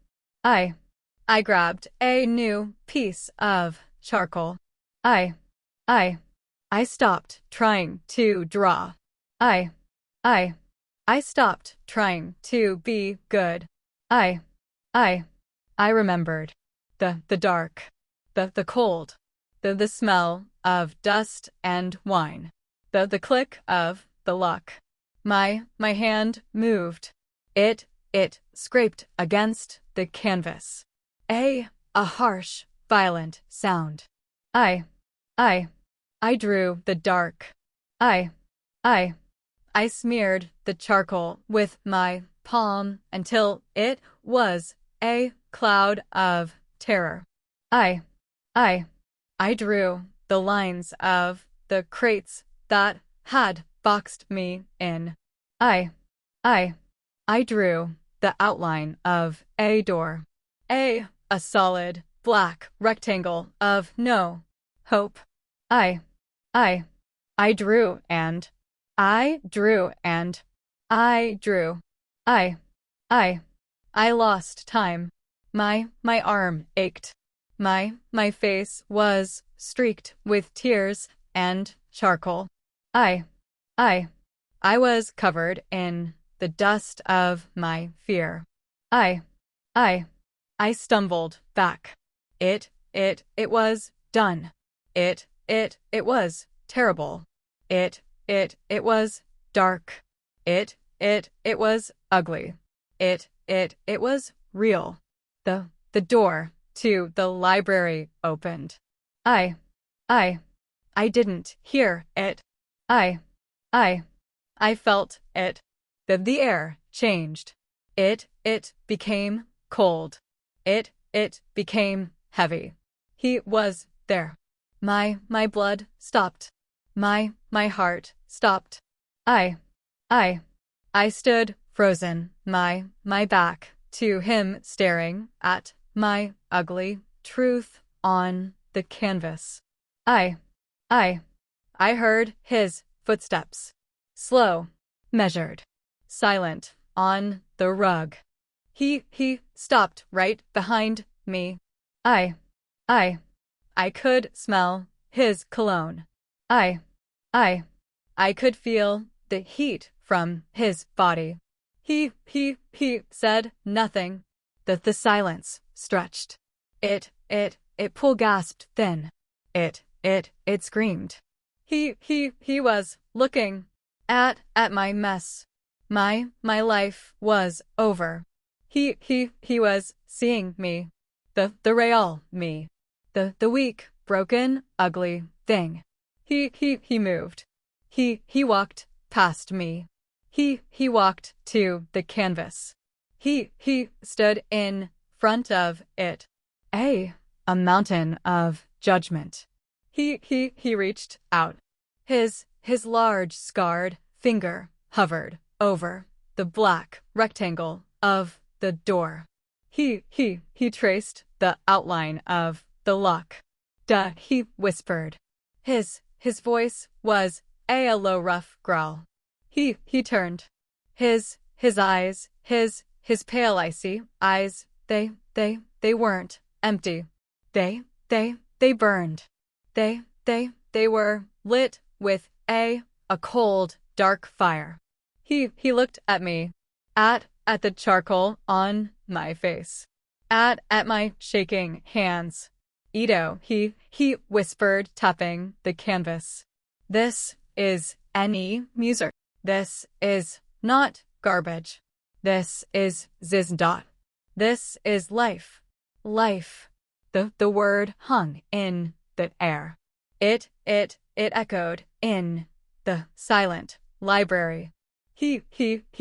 Speaker 1: grabbed a new piece of charcoal. I stopped trying to draw. I stopped trying to be good. I remembered the dark, the cold, the smell of dust and wine, the click of the lock. My hand moved. It scraped against the canvas. A harsh, violent sound. I drew the dark. I smeared the charcoal with my palm until it was a cloud of terror. I drew the lines of the crates that had boxed me in. I drew the outline of a door. A solid black rectangle of no hope. I drew and I drew and I drew. I lost time. My arm ached. My face was streaked with tears and charcoal. I was covered in the dust of my fear. I stumbled back. It was done. It was terrible. It was dark. It was ugly. It was real. The door to the library opened. I didn't hear it. I felt it. The air changed. It became cold. It became heavy. He was there. My blood stopped. My heart stopped. I stood frozen, my back to him, staring at my ugly truth on the canvas. I heard his footsteps. Slow, measured, silent, on the rug. He stopped right behind me. I could smell his cologne. I could feel the heat from his body. He said nothing. The silence stretched. It pull gasped thin. It screamed. He was looking at my mess. My life was over. He was seeing me. The real me. The weak, broken, ugly thing. He moved. He walked past me. He walked to the canvas. He stood in front of it. A mountain of judgment. He reached out. His large scarred finger hovered over the black rectangle of the door. He traced the outline of the lock. He whispered. His voice was a low rough growl. He turned. His eyes, his pale icy eyes, they weren't empty. They burned. They were lit with a cold, dark fire. He looked at me, at the charcoal on my face, at my shaking hands. Ito, he whispered, tapping the canvas. This is any music. This is not garbage. This is Zizdot. This is life. Life. The word hung in the air. It echoed in the silent library. He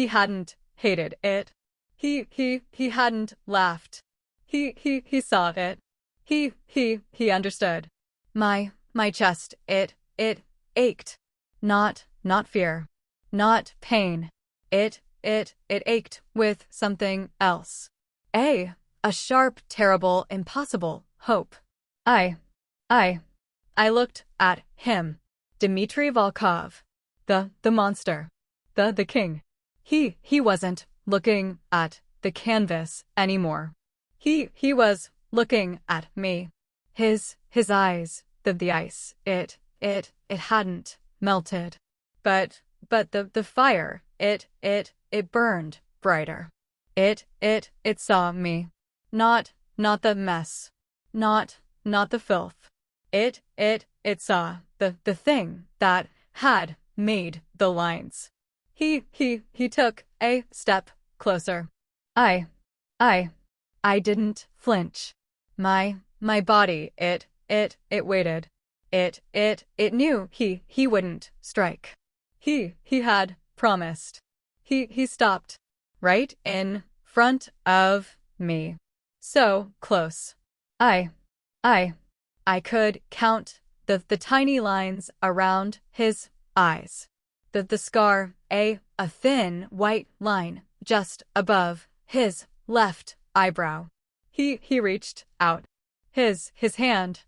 Speaker 1: hadn't hated it. He hadn't laughed. He saw it. He understood. My chest, it ached. Not fear. Not pain. It ached with something else. A sharp, terrible, impossible hope. I looked at him. Dimitri Volkov. The monster. The king. He wasn't looking at the canvas anymore. He was looking at me. His eyes, the ice, it hadn't melted. But the fire, it burned brighter. It saw me. Not the mess. Not the filth. It saw the thing that had made the lines. He took a step closer. I didn't flinch. My body, it waited. It knew he wouldn't strike. He had promised. He stopped right in front of me. So close. I could count the tiny lines around his eyes. The scar, a thin white line just above his left eyebrow. He reached out. His hand,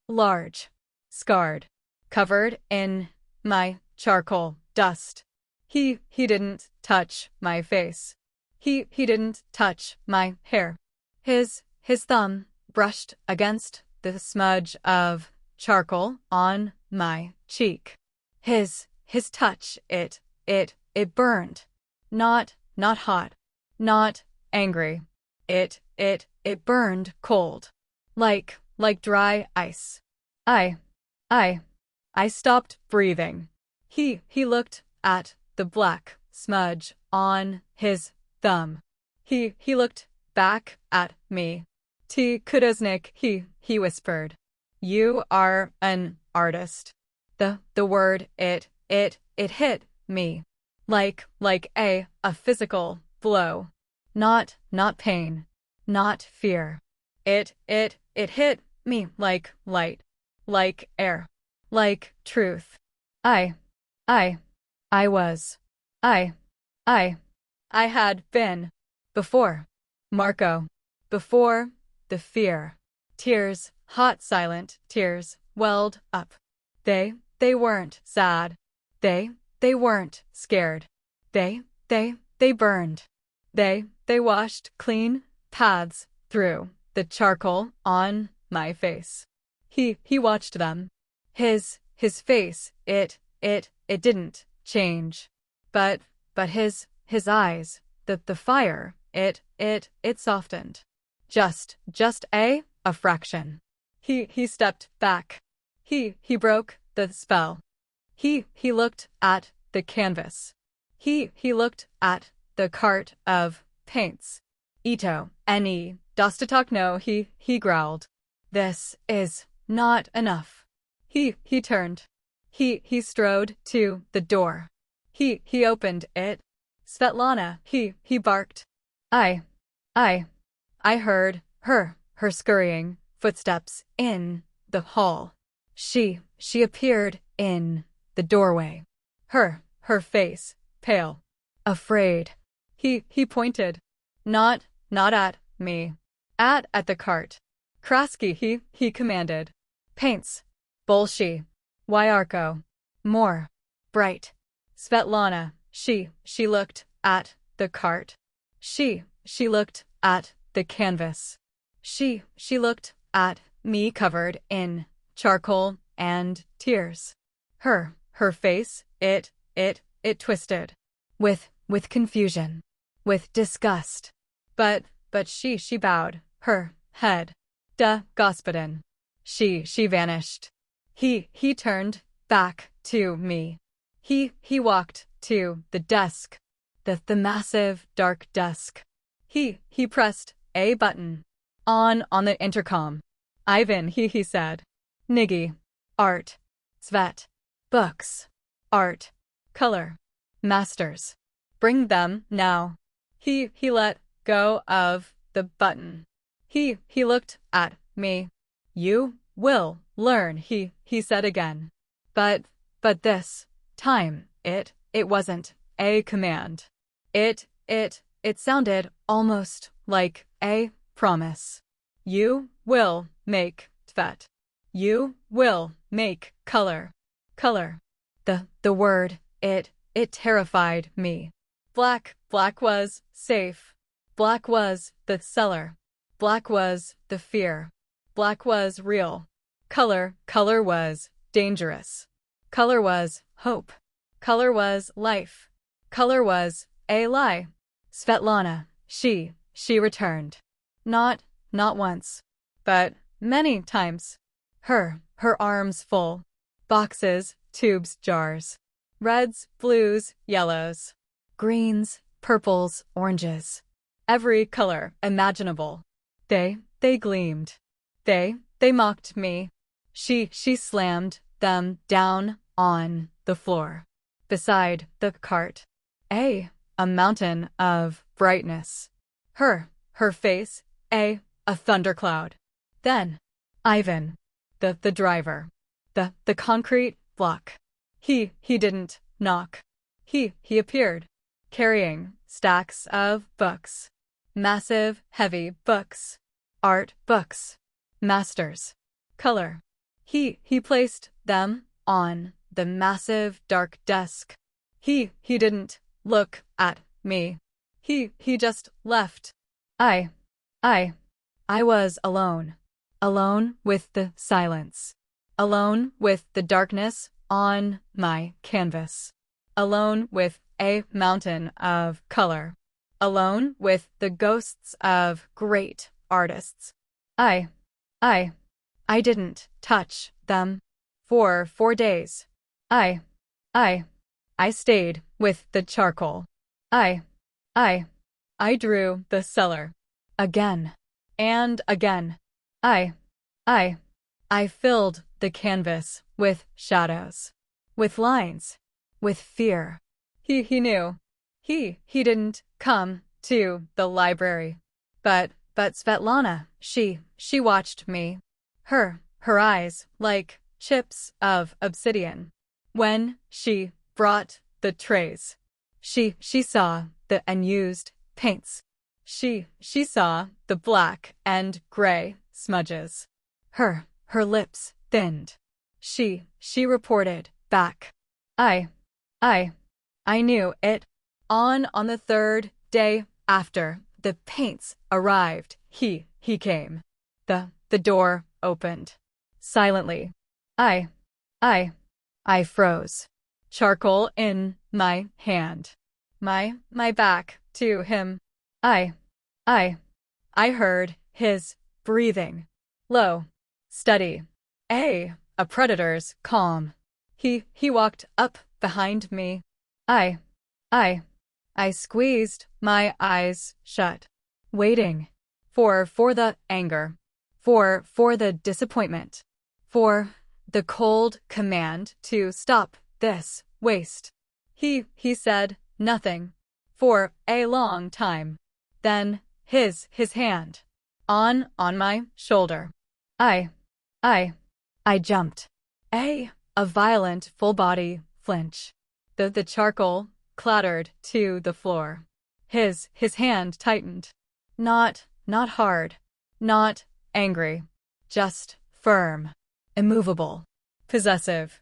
Speaker 1: large, scarred, covered in my charcoal dust. He didn't touch my face. He didn't touch my hair. His thumb brushed against the smudge of charcoal on my cheek. His touch, it burned. Not hot. Not angry. It burned cold. Like dry ice. I stopped breathing. He looked at the black smudge on his thumb. He looked back at me. T. Kudosnik, he whispered. You are an artist. The word, it hit me. Like a physical blow. Not pain. Not fear. It hit me like light. Like air. Like truth. I had been. Before. Marco. Before the fear. Tears, hot silent tears, welled up. They weren't sad. They weren't scared. They burned. They washed clean paths through the charcoal on my face. He watched them. His face, it didn't change. But his eyes, the fire, it softened. Just a fraction. He stepped back. He broke the spell. He looked at the canvas. He looked at the cart of paints. Ito, any, dostatok no, he growled. This is not enough. He turned. He strode to the door. He opened it. Svetlana, he barked. I heard her scurrying footsteps in the hall. She appeared in the doorway. Her face, pale, afraid. He pointed. Not at me. At the cart. Krasky, he commanded. Paints. Bolshi. Wyarko. More. bright. Svetlana, she looked at the cart. She looked at the canvas. She looked at me covered in charcoal and tears. Her face, it twisted. With confusion. With disgust. But she bowed her head. Da Господин. She vanished. He turned back to me. He walked to the desk. The massive dark desk. He pressed a button. On the intercom. Ivan, he said. Niggy. Art. Svet. Books. Art. Color. Masters. Bring them now. He let go of the button. He looked at me. You will learn, he said again. But this time, it wasn't a command. It sounded almost like a promise. You will make Tvet. You will make color. Color. The word, it terrified me. Black was safe. Black was the cellar. Black was the fear. Black was real. Color was dangerous. Color was hope. Color was life. Color was a lie. Svetlana, she returned. Not once, but many times. Her arms full. Boxes, tubes, jars. Reds, blues, yellows. Greens, purples, oranges. Every color imaginable. They gleamed. They mocked me. She slammed them down on the floor. Beside the cart. A mountain of brightness. Her face, a thundercloud. Then, Ivan, the driver. The concrete block. He didn't knock. He appeared. Carrying stacks of books. Massive, heavy books. Art books. Masters. Color. He placed them on the massive dark desk. He didn't look at me. He just left. I was alone. Alone with the silence. Alone with the darkness on my canvas. Alone with a mountain of color. Alone with the ghosts of great artists. I didn't touch them for 4 days. I stayed with the charcoal. I drew the cellar. Again and again. I filled the canvas with shadows. With lines. With fear. He knew. He didn't come to the library. But Svetlana, she watched me. Her eyes like chips of obsidian. When she brought the trays. She saw the unused paints. She saw the black and gray smudges. Her lips thinned. She reported back. I knew it. On the third day after the paints arrived, he came. The door opened. Silently. I froze. Charcoal in my hand. My back to him. I heard his breathing. Low. Steady. A predator's calm. He walked up behind me. I squeezed my eyes shut. Waiting. For the anger. For the disappointment. For the cold command to stop this waste. He said nothing. For a long time. Then, his hand. On my shoulder. I jumped. A violent full-body flinch. The charcoal clattered to the floor. His hand tightened. Not hard. Not angry. Just firm. Immovable. Possessive.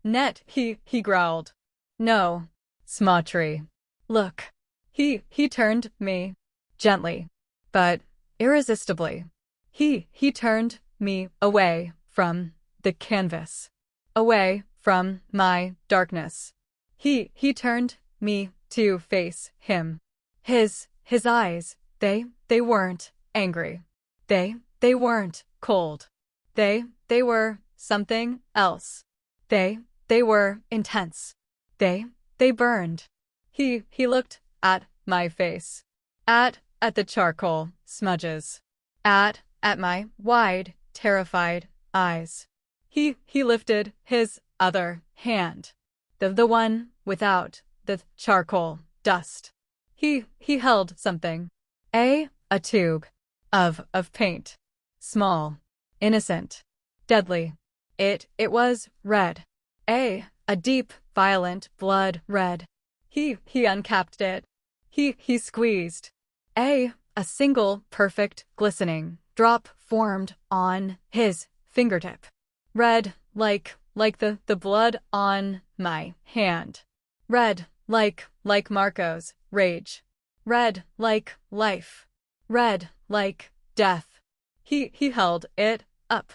Speaker 1: Net, he growled. No. Smatry. Look. He turned me. Gently. But irresistibly. He turned me away from the canvas. Away from my darkness. He turned me to face him. His eyes, they weren't angry. They weren't cold. They were something else. They were intense. They burned. He looked at my face. At the charcoal smudges. At my wide, terrified eyes. He lifted his other hand. The one without the charcoal dust. He held something. A tube of paint. Small, innocent, deadly. It was red. A deep, violent blood red. He uncapped it. He squeezed. A single perfect glistening drop formed on his fingertip. Red like the blood on my hand. Red like Marco's rage. Red like life. Red like death. He held it up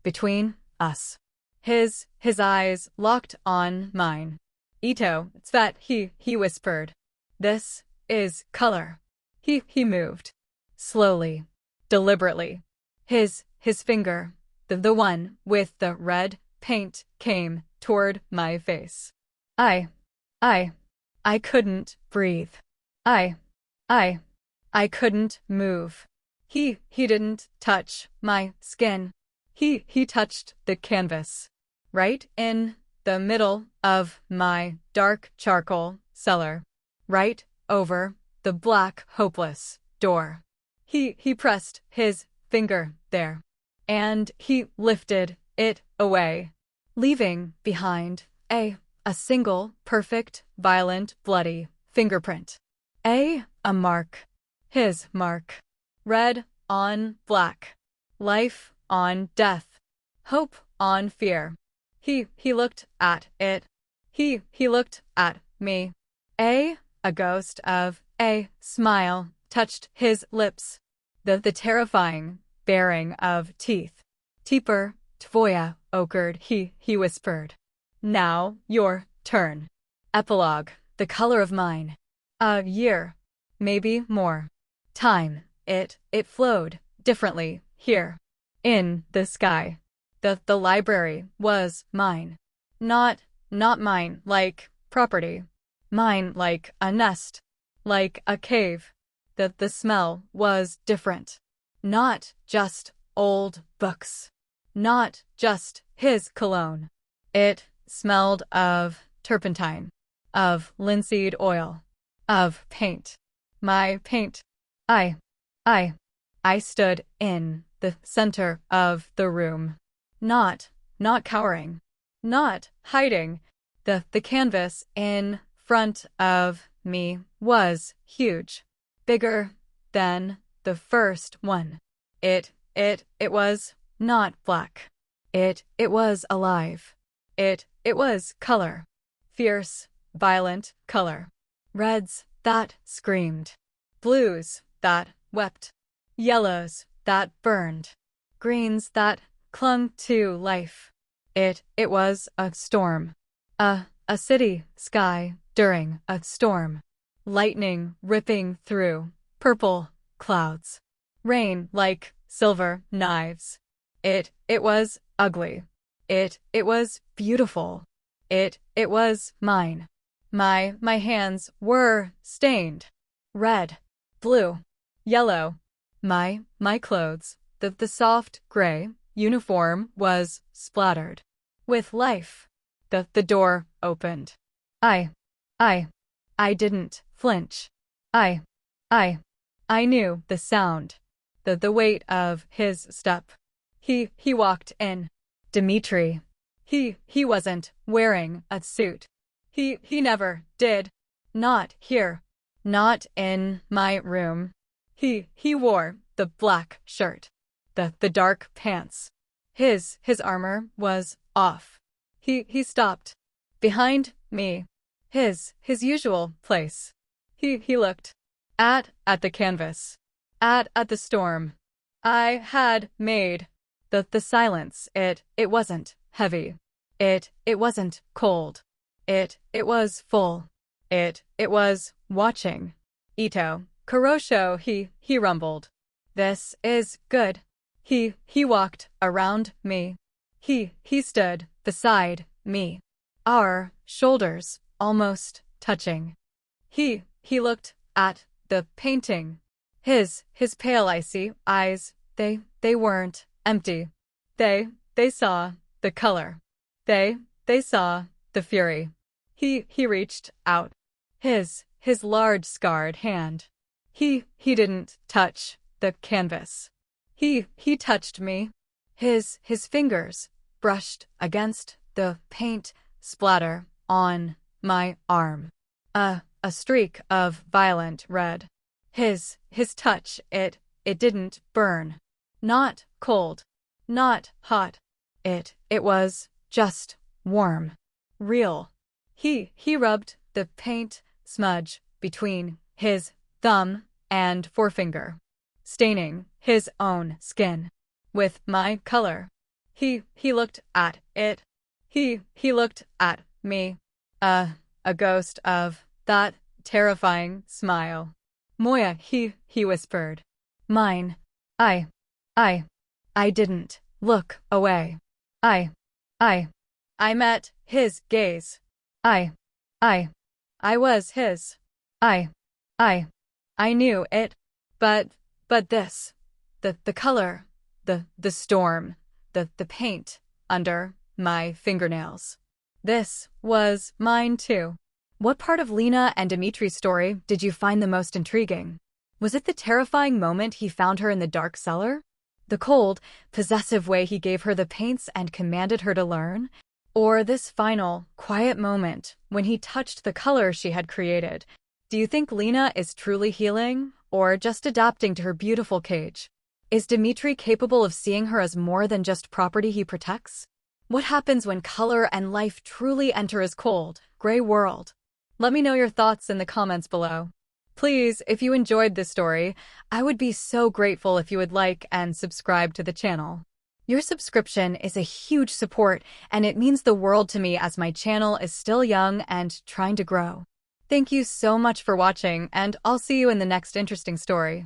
Speaker 1: between us. His eyes locked on mine. Ito, Svet, he whispered. This is color. He moved. Slowly. Deliberately. His finger, the one with the red paint, came toward my face. I couldn't breathe. I couldn't move. He didn't touch my skin. He touched the canvas. Right in the middle of my dark charcoal cellar. Right over the black, hopeless door. He pressed his finger there. And he lifted it away, leaving behind a single, perfect, violent, bloody fingerprint. A mark. His mark. Red on black. Life on death. Hope on fear. He looked at it. He looked at me. A ghost of a smile touched his lips. The terrifying baring of teeth. Teeper, tvoya, ochred, he whispered. Now, your turn. Epilogue, the color of mine. A year. Maybe more. Time, it flowed differently here. In the sky. The library was mine. Not mine like property. Mine like a nest. Like a cave. The smell was different. Not just old books. Not just his cologne. It smelled of turpentine. Of linseed oil. Of paint. My paint. I stood in the center of the room. Not cowering. Not hiding. The canvas in front of me was huge. Bigger than the first one. It was not black. It was alive. It was color. Fierce, violent color. Reds that screamed. Blues that wept. Yellows that burned. Greens that clung to life. It was a storm. A city sky during a storm. Lightning ripping through purple clouds. Rain like silver knives. It was ugly. It was beautiful. It was mine. My hands were stained. Red, blue, yellow. My clothes, the soft gray uniform was splattered. With life. The door opened. I didn't flinch. I knew the sound. The weight of his step. He walked in. Dimitri. He wasn't wearing a suit. He never did. Not here. Not in my room. He wore the black shirt. The dark pants. His armor was off. He stopped. Behind me. his usual place. He looked at the canvas, at the storm I had made. The silence, it wasn't heavy. It wasn't cold. It was full. It was watching. Ito, Kurosho, he rumbled. This is good. He walked around me. He stood beside me. Our shoulders almost touching. He looked at the painting. His pale icy eyes, they weren't empty. They saw the color. They saw the fury. He reached out. His large scarred hand. He didn't touch the canvas. He touched me. His fingers brushed against the paint splatter on my arm. A streak of violent red. His touch, it didn't burn. Not cold. Not hot. It was just warm. Real. He rubbed the paint smudge between his thumb and forefinger, staining his own skin with my color. He looked at it. He looked at me. A ghost of that terrifying smile. Moya, he whispered. Mine. I didn't look away. I met his gaze. I was his. I knew it. But this, the color, the storm, the paint under my fingernails. This was mine too. What part of Lena and Dimitri's story did you find the most intriguing? Was it the terrifying moment he found her in the dark cellar? The cold, possessive way he gave her the paints and commanded her to learn? Or this final, quiet moment when he touched the color she had created? Do you think Lena is truly healing, or just adapting to her beautiful cage? Is Dimitri capable of seeing her as more than just property he protects? What happens when color and life truly enter his cold, gray world? Let me know your thoughts in the comments below. Please, if you enjoyed this story, I would be so grateful if you would like and subscribe to the channel. Your subscription is a huge support, and it means the world to me as my channel is still young and trying to grow. Thank you so much for watching, and I'll see you in the next interesting story.